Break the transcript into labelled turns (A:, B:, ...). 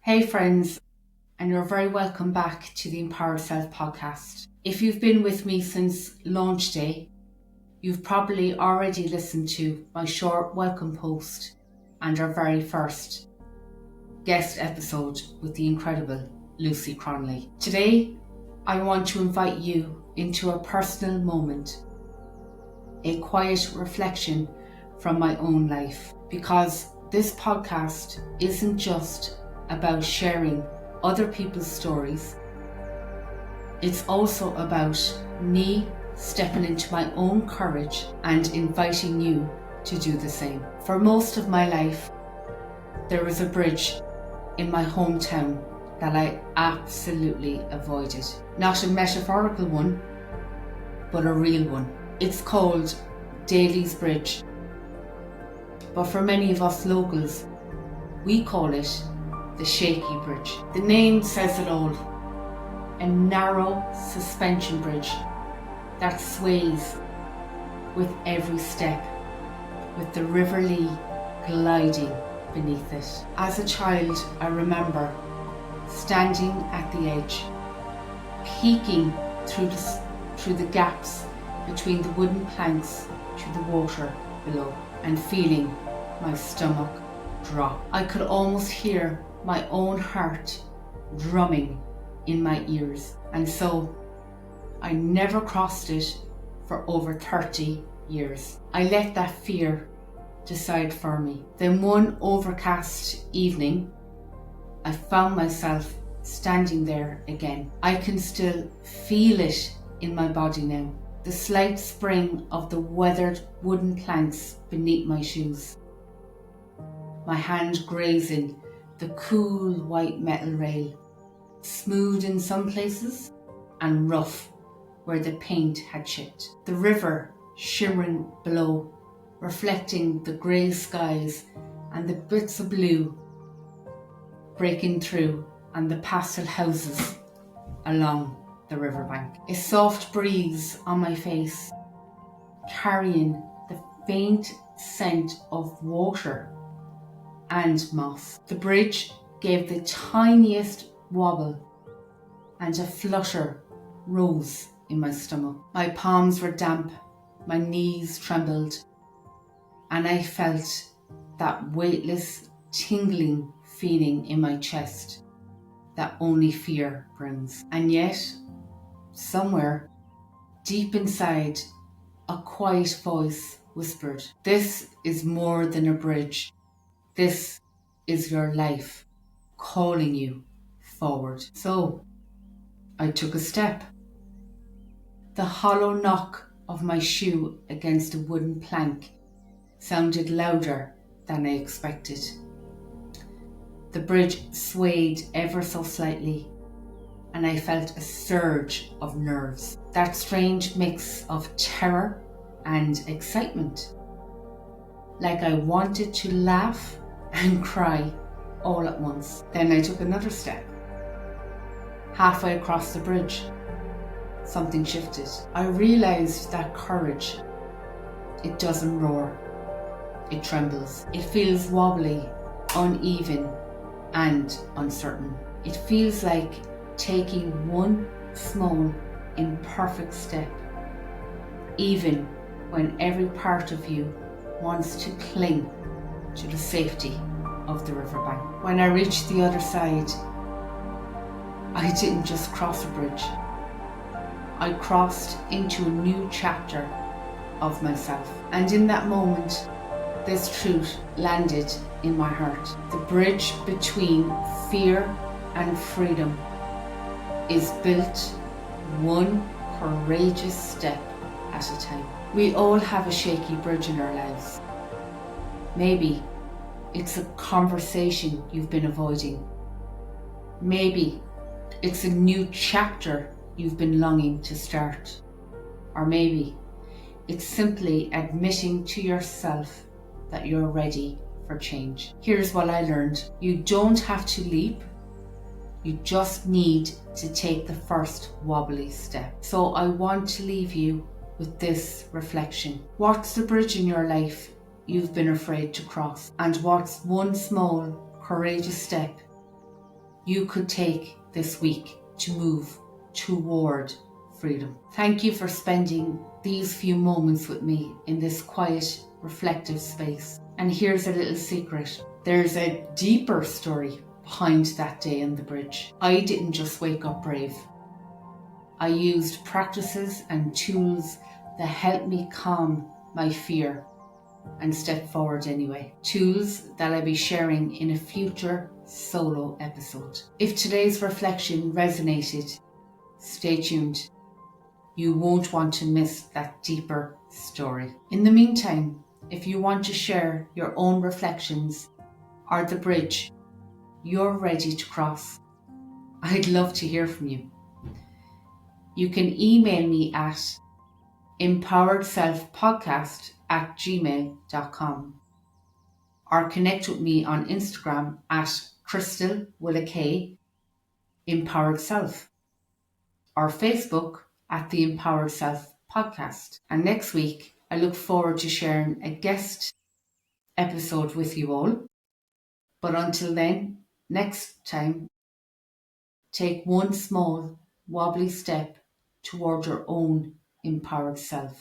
A: Hey friends, and you're very welcome back to the Empowered Self podcast. If you've been with me since launch day, you've probably already listened to my short welcome post and our very first guest episode with the incredible Lucy Cronley. Today, I want to invite you into a personal moment, a quiet reflection from my own life, because this podcast isn't just about sharing other people's stories. It's also about me stepping into my own courage and inviting you to do the same. For most of my life, there was a bridge in my hometown that I absolutely avoided. Not a metaphorical one, but a real one. It's called Daly's Bridge. But for many of us locals, we call it the Shaky Bridge. The name says it all. A narrow suspension bridge that sways with every step, with the River Lee gliding beneath it. As a child, I remember standing at the edge, peeking through the gaps between the wooden planks to the water below, and feeling my stomach drop. I could almost hear my own heart drumming in my ears, and so I never crossed it for over 30 years. I let that fear decide for me. Then one overcast evening, I found myself standing there again. I can still feel it in my body now, the slight spring of the weathered wooden planks beneath my shoes, my hand grazing the cool white metal rail, smooth in some places and rough where the paint had chipped. The river shimmering below, reflecting the grey skies and the bits of blue breaking through, and the pastel houses along the riverbank. A soft breeze on my face, carrying the faint scent of water and moss. The bridge gave the tiniest wobble, and a flutter rose in my stomach. My palms were damp, my knees trembled, and I felt that weightless, tingling feeling in my chest that only fear brings. And yet, somewhere deep inside, a quiet voice whispered, "This is more than a bridge. This is your life calling you forward." So I took a step. The hollow knock of my shoe against a wooden plank sounded louder than I expected. The bridge swayed ever so slightly, and I felt a surge of nerves, that strange mix of terror and excitement, like I wanted to laugh and cry all at once. Then I took another step. Halfway across the bridge, something shifted. I realized that courage, it doesn't roar, it trembles. It feels wobbly, uneven, and uncertain. It feels like taking one small, imperfect step, even when every part of you wants to cling to the safety of the riverbank. When I reached the other side, I didn't just cross a bridge. I crossed into a new chapter of myself. And in that moment, this truth landed in my heart. The bridge between fear and freedom is built one courageous step at a time. We all have a shaky bridge in our lives. Maybe it's a conversation you've been avoiding. Maybe it's a new chapter you've been longing to start. Or maybe it's simply admitting to yourself that you're ready for change. Here's what I learned. You don't have to leap. You just need to take the first wobbly step. So I want to leave you with this reflection. What's the bridge in your life you've been afraid to cross? And what's one small, courageous step you could take this week to move toward freedom. Thank you for spending these few moments with me in this quiet, reflective space. And here's a little secret. There's a deeper story behind that day on the bridge. I didn't just wake up brave. I used practices and tools that helped me calm my fear and step forward anyway. Tools that I'll be sharing in a future solo episode. If today's reflection resonated, stay tuned. You won't want to miss that deeper story. In the meantime, if you want to share your own reflections or the bridge you're ready to cross, I'd love to hear from you. You can email me at empoweredselfpodcast@gmail.com or connect with me on Instagram at Krystal with a K, Empowered Self, or Facebook at the Empowered Self Podcast. And next week, I look forward to sharing a guest episode with you all. But until then, next time, take one small, wobbly step toward your own empowered self.